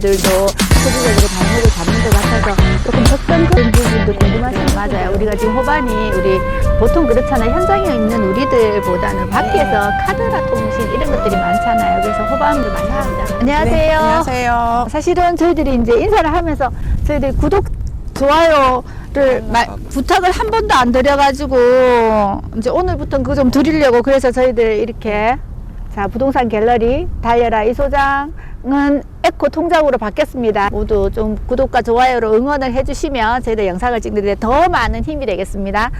들도 소비적으로 발목을 잡는 것 같아서 조금 걱정 그런 부분도 궁금하시면 맞아요. 우리가 지금 호반이 우리 보통 그렇잖아요. 현장에 있는 우리들보다는 밖에서 카드라 통신 이런 것들이 많잖아요. 그래서 호반을 많이 합니다. 안녕하세요. 네, 안녕하세요. 사실은 저희들이 이제 인사를 하면서 저희들이 구독 좋아요를 부탁을 한 번도 안 드려가지고 이제 오늘부터 그거 좀 드리려고 그래서 저희들 이렇게 자 부동산 갤러리 달려라 이 소장은 에코 통장으로 바뀌었습니다. 모두 좀 구독과 좋아요로 응원을 해주시면 저희들 영상을 찍는데 더 많은 힘이 되겠습니다.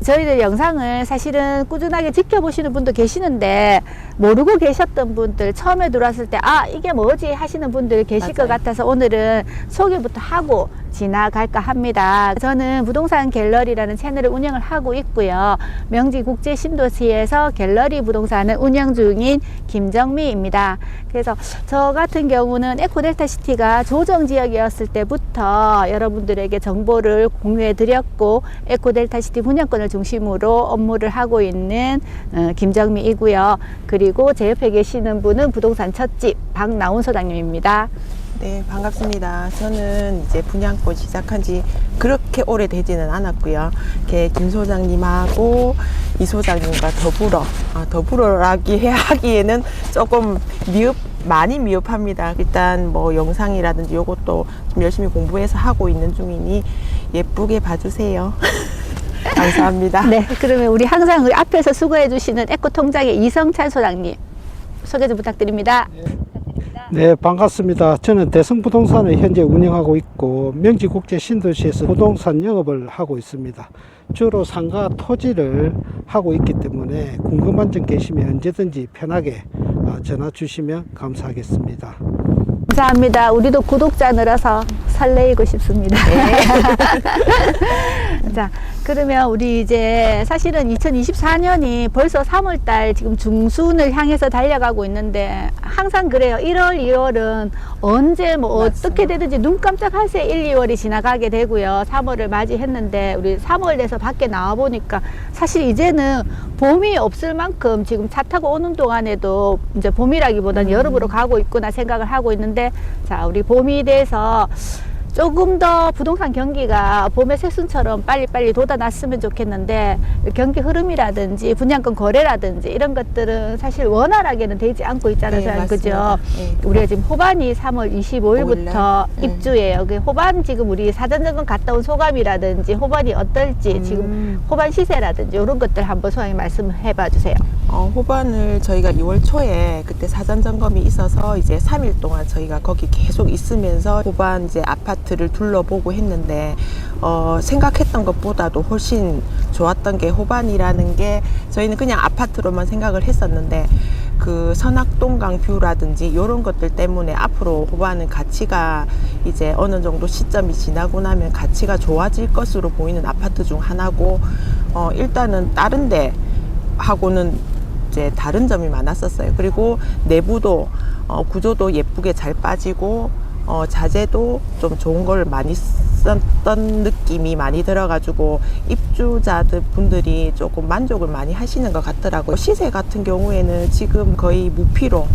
저희들 영상을 사실은 꾸준하게 지켜보시는 분도 계시는데 모르고 계셨던 분들 처음에 들어왔을 때 아 이게 뭐지 하시는 분들 계실 것 같아서 오늘은 소개부터 하고 지나갈까 합니다. 저는 부동산 갤러리라는 채널을 운영을 하고 있고요. 명지국제신도시에서 갤러리 부동산을 운영 중인 김정미입니다. 그래서 저 같은 경우는 에코델타시티가 조정지역이었을 때부터 여러분들에게 정보를 공유해 드렸고 에코델타시티 분양권을 중심으로 업무를 하고 있는 김정미이고요. 그리고 제 옆에 계시는 분은 부동산 첫집 박나훈 소장님입니다. 네, 반갑습니다. 저는 이제 분양권 시작한 지 그렇게 오래되지는 않았고요. 이렇게 김 소장님하고 이 소장님과 하기에는 조금 많이 미흡합니다. 일단 뭐 영상이라든지 요것도 좀 열심히 공부해서 하고 있는 중이니 예쁘게 봐주세요. 감사합니다. 네, 그러면 우리 항상 우리 앞에서 수고해 주시는 에코통장의 이성찬 소장님 소개 좀 부탁드립니다. 네, 반갑습니다. 저는 대성부동산을 현재 운영하고 있고 명지국제신도시에서 부동산 영업을 하고 있습니다. 주로 상가 토지를 하고 있기 때문에 궁금한 점 계시면 언제든지 편하게 전화 주시면 감사하겠습니다. 감사합니다. 우리도 구독자 늘어서 설레이고 싶습니다. 네. 자, 그러면 우리 이제 사실은 2024년이 벌써 3월달 지금 중순을 향해서 달려가고 있는데 항상 그래요. 1월, 2월은 언제 뭐 맞습니다. 어떻게 되든지 눈 깜짝할 새 1, 2월이 지나가게 되고요. 3월을 맞이했는데 우리 3월 돼서 밖에 나와 보니까 사실 이제는 봄이 없을 만큼 지금 차 타고 오는 동안에도 이제 봄이라기보다는 여름으로 가고 있구나 생각을 하고 있는데 자, 우리 봄이 돼서 조금 더 부동산 경기가 봄의 새순처럼 빨리빨리 돋아났으면 좋겠는데 경기 흐름이라든지 분양권 거래라든지 이런 것들은 사실 원활하게는 되지 않고 있잖아요. 네, 그죠? 네. 우리가 지금 호반이 3월 25일부터 네. 입주예요. 그 호반 지금 우리 사전점검 갔다 온 소감이라든지 호반이 어떨지 지금 호반 시세라든지 이런 것들 한번 소장님 말씀해 봐 주세요. 호반을 저희가 2월 초에 그때 사전 점검이 있어서 이제 3일 동안 저희가 거기 계속 있으면서 호반 이제 아파트를 둘러보고 했는데 생각했던 것보다도 훨씬 좋았던 게 호반이라는 게 저희는 그냥 아파트로만 생각을 했었는데 그 선악동강 뷰라든지 이런 것들 때문에 앞으로 호반은 가치가 이제 어느 정도 시점이 지나고 나면 가치가 좋아질 것으로 보이는 아파트 중 하나고 일단은 다른 데 하고는 이제 다른 점이 많았었어요. 그리고 내부도 구조도 예쁘게 잘 빠지고 자재도 좀 좋은 걸 많이 썼던 느낌이 많이 들어가지고 입주자들 분들이 조금 만족을 많이 하시는 것 같더라고요. 시세 같은 경우에는 지금 거의 무피로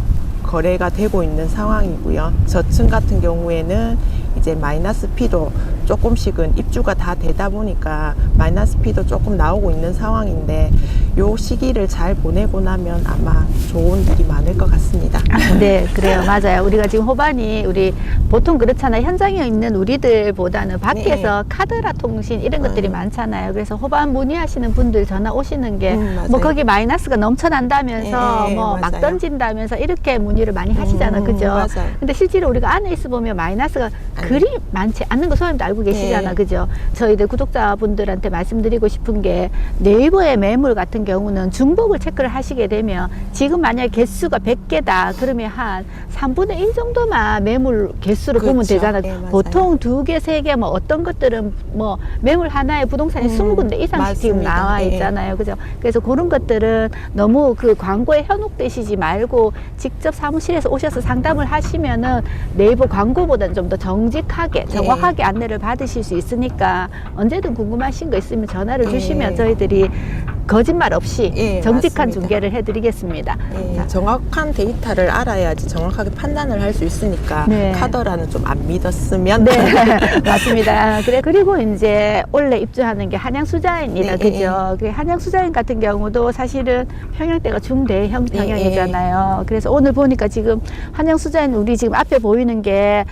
거래가 되고 있는 상황이고요. 저층 같은 경우에는 이제 마이너스 피도 조금씩은 입주가 다 되다 보니까 마이너스 피도 조금 나오고 있는 상황인데 요 시기를 잘 보내고 나면 아마 좋은 일이 많을 것 같습니다. 네, 그래요. 맞아요. 우리가 지금 호반이 우리 보통 그렇잖아요. 현장에 있는 우리들보다는 밖에서 카드라 통신 이런 것들이 많잖아요. 그래서 호반 문의하시는 분들 전화 오시는 게 뭐 거기 마이너스가 넘쳐난다면서 뭐 막 던진다면서 이렇게 문의를 많이 하시잖아요. 그죠? 맞아요. 근데 실제로 우리가 안에 있어 보면 마이너스가 그리 많지 않는 거 소장님도 알고 계시잖아. 그죠? 저희들 구독자분들한테 말씀드리고 싶은 게 네이버의 매물 같은 경우는 중복을 체크를 하시게 되면 지금 만약에 개수가 100개다 그러면 한 3분의 1 정도만 매물 개수를 보면 되잖아. 보통 2개, 3개 뭐 어떤 것들은 뭐 매물 하나에 부동산이 20군데 이상씩 지금 나와 있잖아요. 그죠? 그래서 그런 것들은 너무 그 광고에 현혹되시지 말고 직접 사무실에서 오셔서 상담을 하시면은 네이버 광고보다는 좀 더 정직하게 정확하게 안내를 받으실 수 있으니까 언제든 궁금하신 거 있으면 전화를 주시면 저희들이 거짓말 없이 예, 정직한 맞습니다. 중개를 해드리겠습니다. 예, 자, 정확한 데이터를 알아야지 정확하게 판단을 할 수 있으니까 네. 카더라는 좀 안 믿었으면 네, 맞습니다. 그리고 이제 원래 입주하는 게 한양수자인이다, 네, 그죠? 그 한양수자인 같은 경우도 사실은 평형대가 중대형 평형이잖아요. 그래서 오늘 보니까 지금 한양수자인 우리 지금 앞에 보이는 게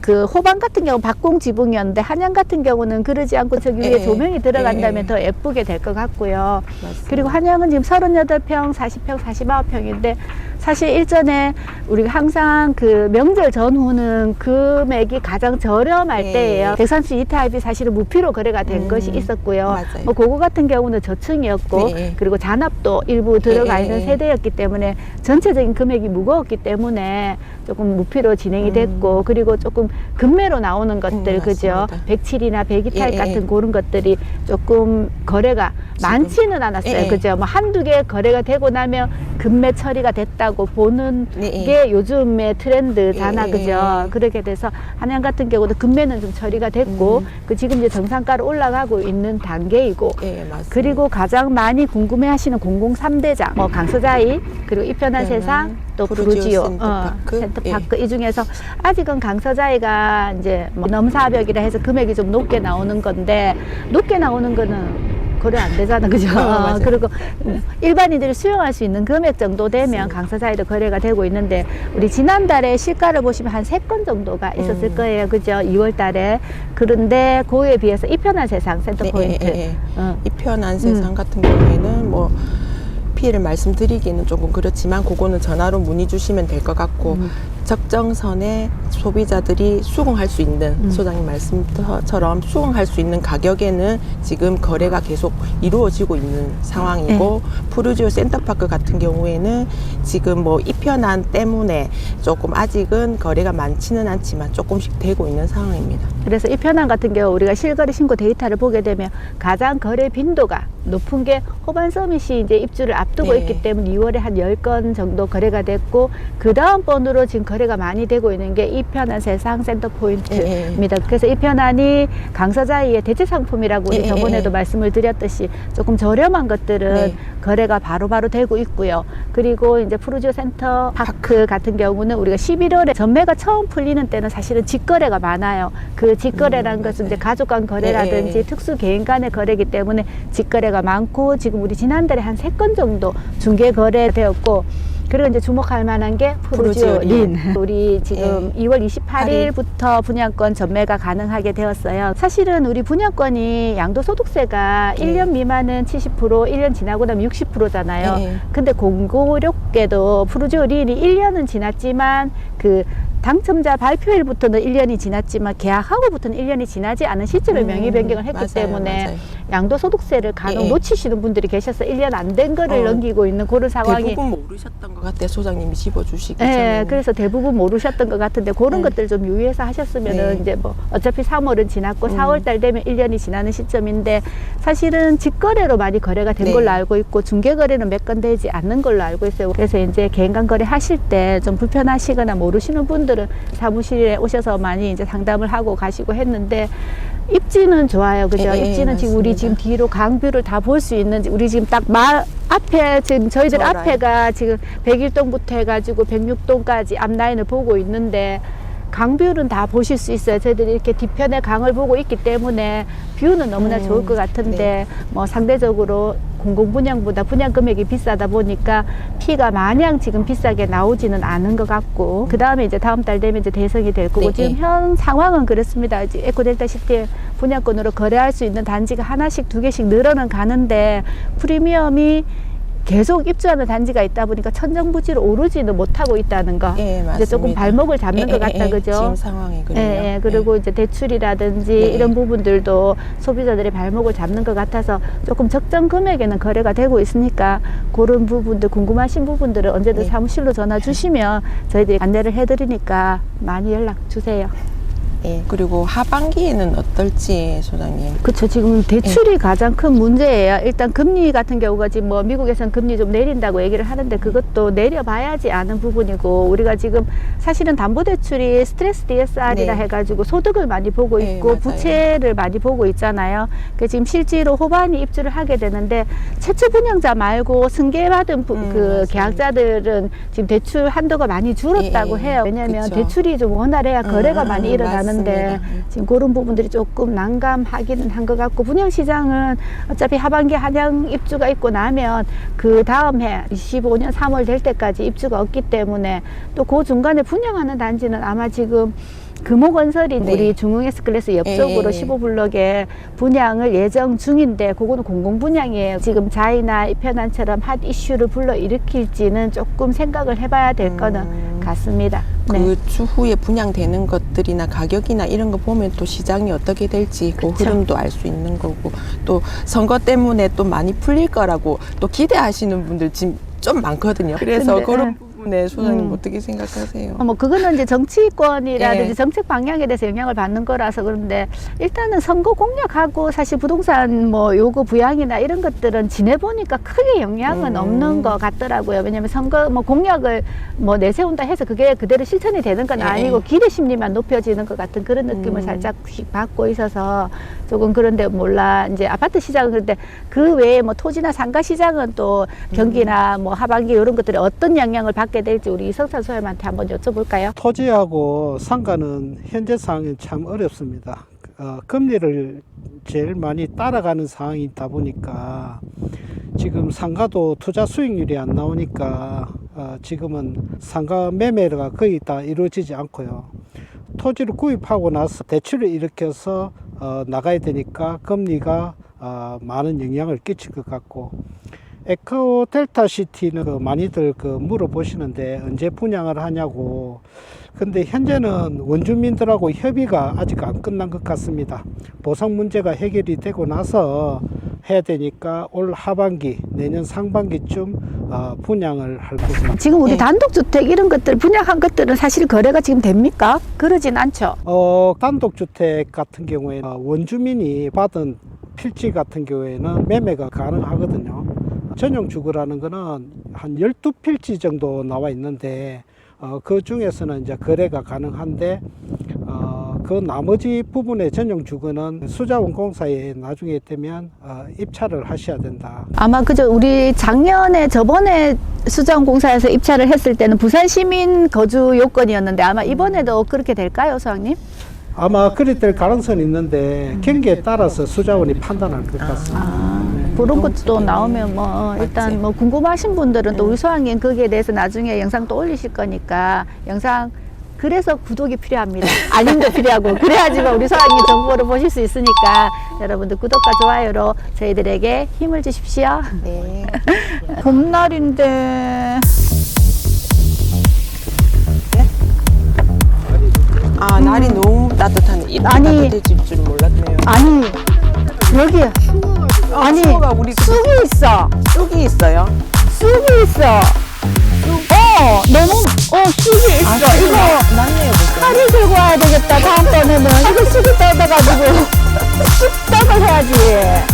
그 호반 같은 경우 박공 지붕이었는데 한양 같은 경우는 그러지 않고 저기 위에 조명이 들어간다면 더 예쁘게 될 것 같고요. 맞습니다. 그리고 한양은 지금 38평, 40평, 49평인데 사실 일전에 우리가 항상 그 명절 전후는 금액이 가장 저렴할 예. 때예요. 132타입이 사실은 무피로 거래가 된 것이 있었고요. 맞아요. 뭐 그거 같은 경우는 저층이었고 네. 그리고 잔압도 일부 들어가 예. 있는 세대였기 때문에 전체적인 금액이 무거웠기 때문에 조금 무피로 진행이 됐고 그리고 조금 금매로 나오는 것들 그죠? 맞습니다. 107이나 102타입 예. 같은 그런 것들이 조금 거래가 많지는 않았어요. 예. 그죠? 뭐 한두 개 거래가 되고 나면 금매 처리가 됐다고 보는 네. 게 요즘의 트렌드잖아. 예. 그죠? 그렇게 돼서 한양 같은 경우도 금매는 좀 처리가 됐고 그 지금 이제 정상가로 올라가고 있는 단계이고 예, 맞습니다. 그리고 가장 많이 궁금해 하시는 003대장, 뭐 강서자이, 그리고 이편한 세상, 또 프루지오 프루지오, 센터파크. 센터파크 이 중에서 아직은 강서자이가 이제 뭐 넘사벽이라 해서 금액이 좀 높게 나오는 건데 높게 나오는 거는 거래 안 되잖아, 그죠? 맞아요. 그리고 일반인들이 수용할 수 있는 금액 정도 되면 강서자이도 거래가 되고 있는데 우리 지난달에 시가를 보시면 한 3건 정도가 있었을 거예요, 그죠? 2월 달에. 그런데 그에 비해서 이편한 세상 센터포인트 이 편한 세상 같은 경우에는 뭐 피해를 말씀드리기는 조금 그렇지만 그거는 전화로 문의 주시면 될 것 같고 적정선에 소비자들이 수긍할 수 있는 소장님 말씀처럼 수긍할 수 있는 가격에는 지금 거래가 계속 이루어지고 있는 상황이고 프루지오 센터파크 같은 경우에는 지금 뭐 이편안 때문에 조금 아직은 거래가 많지는 않지만 조금씩 되고 있는 상황입니다. 그래서 이편안 같은 경우 우리가 실거래 신고 데이터를 보게 되면 가장 거래 빈도가 높은 게 호반 서밋이 이제 입주를 앞두고 네. 있기 때문에 2월에 한 10건 정도 거래가 됐고 그 다음 번으로 지금 거래가 많이 되고 있는 게 이편안 세상 센터 포인트입니다. 그래서 이편안이 강서자이의 대체 상품이라고 우리 저번에도 말씀을 드렸듯이 조금 저렴한 것들은 거래가 바로바로 되고 있고요. 그리고 이제 프루지오 센터 파크 같은 경우는 우리가 11월에 전매가 처음 풀리는 때는 사실은 직거래가 많아요. 그 직거래라는 것은 이제 가족 간 거래라든지 특수 개인 간의 거래이기 때문에 직거래가 많고 지금 우리 지난달에 한 3건 정도 중개 거래되었고 그리고 이제 주목할 만한 게 프루지오 린. 우리 지금 2월 28일부터 분양권 전매가 가능하게 되었어요. 사실은 우리 분양권이 양도소득세가 1년 미만은 70%, 1년 지나고 나면 60%잖아요. 근데 공교롭게도 프루지오 린이 1년은 지났지만 그 당첨자 발표일부터는 1년이 지났지만 계약하고부터는 1년이 지나지 않은 시점에 명의 변경을 했기 때문에 양도소득세를 간혹 놓치시는 분들이 계셔서 1년 안 된 거를 넘기고 있는 그런 상황이 대부분 모르셨던 것 같아요. 소장님이 집어주시기 네, 전에. 그래서 대부분 모르셨던 것 같은데 그런 것들 좀 유의해서 하셨으면은 이제 뭐 어차피 3월은 지났고 4월 달 되면 1년이 지나는 시점인데 사실은 직거래로 많이 거래가 된 걸로 알고 있고 중개거래는 몇 건 되지 않는 걸로 알고 있어요. 그래서 이제 개인간 거래 하실 때 좀 불편하시거나 모르시는 분들은 사무실에 오셔서 많이 이제 상담을 하고 가시고 했는데 입지는 좋아요, 그죠? 입지는 지금 우리 지금 뒤로 강뷰를 다 볼 수 있는지 우리 지금 딱 말 앞에 지금 저희들 앞에가 지금 101동부터 해가지고 106동까지 앞라인을 보고 있는데 강뷰는 다 보실 수 있어요. 저희들이 이렇게 뒤편에 강을 보고 있기 때문에 뷰는 너무나 좋을 것 같은데 뭐 상대적으로 공공분양보다 분양 금액이 비싸다 보니까 피가 마냥 지금 비싸게 나오지는 않은 것 같고 그 다음에 이제 다음 달 되면 이제 대성이 될 거고 지금 현 상황은 그렇습니다. 이제 에코델타 시티 분양권으로 거래할 수 있는 단지가 하나씩 두 개씩 늘어는 가는데 프리미엄이 계속 입주하는 단지가 있다 보니까 천정부지로 오르지는 못하고 있다는 거. 이제 조금 발목을 잡는 것 같다, 그죠? 지금 상황이 그래요. 그리고 이제 대출이라든지 이런 부분들도 소비자들의 발목을 잡는 것 같아서 조금 적정 금액에는 거래가 되고 있으니까 그런 부분들 궁금하신 부분들은 언제든 사무실로 전화 주시면 저희들이 안내를 해드리니까 많이 연락 주세요. 예. 그리고 하반기에는 어떨지 소장님. 그렇죠. 지금 대출이 가장 큰 문제예요. 일단 금리 같은 경우가 지금 뭐 미국에서는 금리 좀 내린다고 얘기를 하는데 그것도 내려봐야지 아는 부분이고 우리가 지금 사실은 담보대출이 스트레스 DSR이라 네. 해가지고 소득을 많이 보고 네, 있고 맞아요. 부채를 많이 보고 있잖아요. 그 지금 실제로 호반이 입주를 하게 되는데 최초 분양자 말고 승계받은 그 맞아요. 계약자들은 지금 대출 한도가 많이 줄었다고 예, 해요. 왜냐하면 그쵸. 대출이 좀 원활해야 거래가 많이 일어나는데 맞습니다. 지금 그런 부분들이 조금 난감하기는 한 것 같고 분양시장은 어차피 하반기 한양 입주가 있고 나면 그 다음 해 25년 3월 될 때까지 입주가 없기 때문에 또 그 중간에 분양하는 단지는 아마 지금 금호건설이 네. 우리 중흥에스클래스 옆쪽으로 예. 15블럭에 분양을 예정 중인데 그거는 공공분양이에요. 지금 자이나 이편안처럼 핫 이슈를 불러일으킬지는 조금 생각을 해봐야 될 거는 같습니다. 그 추후에 분양되는 것들이나 가격이나 이런 거 보면 또 시장이 어떻게 될지 그 그쵸. 흐름도 알 수 있는 거고 또 선거 때문에 또 많이 풀릴 거라고 또 기대하시는 분들 지금 좀 많거든요. 그래서 근데, 그런 부분에 소장님 음. 어떻게 생각하세요? 뭐 그거는 이제 정치권이라든지 예. 정책 방향에 대해서 영향을 받는 거라서 그런데 일단은 선거 공약하고 사실 부동산 뭐 요구 부양이나 이런 것들은 지내보니까 크게 영향은 없는 것 같더라고요. 왜냐면 선거 뭐 공약을 뭐 내세운다 해서 그게 그대로 실천이 되는 건 예. 아니고 기대 심리만 높여지는 것 같은 그런 느낌을 살짝 받고 있어서 조금 그런데 몰라 이제 아파트 시장은 그런데 그 외에 뭐 토지나 상가 시장은 또 경기나 뭐 하반기 이런 것들이 어떤 영향을 받게 될지 우리 이성찬 소장님한테 한번 여쭤볼까요? 토지하고 상가는 현재 상황이 참 어렵습니다. 금리를 제일 많이 따라가는 상황이다 보니까 지금 상가도 투자 수익률이 안 나오니까 지금은 상가 매매가 거의 다 이루어지지 않고요. 토지를 구입하고 나서 대출을 일으켜서 나가야 되니까 금리가 많은 영향을 끼칠 것 같고 에코 델타 시티는 많이들 물어보시는데 언제 분양을 하냐고. 근데 현재는 원주민들하고 협의가 아직 안 끝난 것 같습니다. 보상 문제가 해결이 되고 나서 해야 되니까 올 하반기 내년 상반기쯤 분양을 할 것입니다. 지금 우리 예. 단독주택 이런 것들 분양한 것들은 사실 거래가 지금 됩니까? 그러진 않죠. 단독주택 같은 경우에 원주민이 받은 필지 같은 경우에는 매매가 가능하거든요. 전용 주거라는 거는 한 12필지 정도 나와 있는데 그 중에서는 이제 거래가 가능한데 그 나머지 부분의 전용 주거는 수자원공사에 나중에 되면 입찰을 하셔야 된다. 아마 그저 우리 작년에 저번에 수자원공사에서 입찰을 했을 때는 부산 시민 거주 요건이었는데 아마 이번에도 그렇게 될까요, 소장님? 아마 그리 될 가능성이 있는데 경기에 따라서 수자원이 판단할 것 같습니다. 그런 것도 나오면 뭐 일단 뭐 궁금하신 분들은 또 우리 소장님 거기에 대해서 나중에 영상 또 올리실 거니까 영상 그래서 구독이 필요합니다. 알림도 필요하고 그래야지만 우리 소장님 정보를 보실 수 있으니까 여러분들 구독과 좋아요로 저희들에게 힘을 주십시오. 네. 봄날인데 날이 너무 따뜻하네. 이렇게 아니. 따뜻해질 줄은 몰랐네요. 아니 여기 아니 추워가 우리 쑥이 있어. 쑥이 있어요. 쑥이 있어. 너무 쑥이 있어. 이거 맞네요, 칼이 들고 와야 되겠다. 다음번에는 이거 쑥이 떠다가지고 쑥떡을 해야지.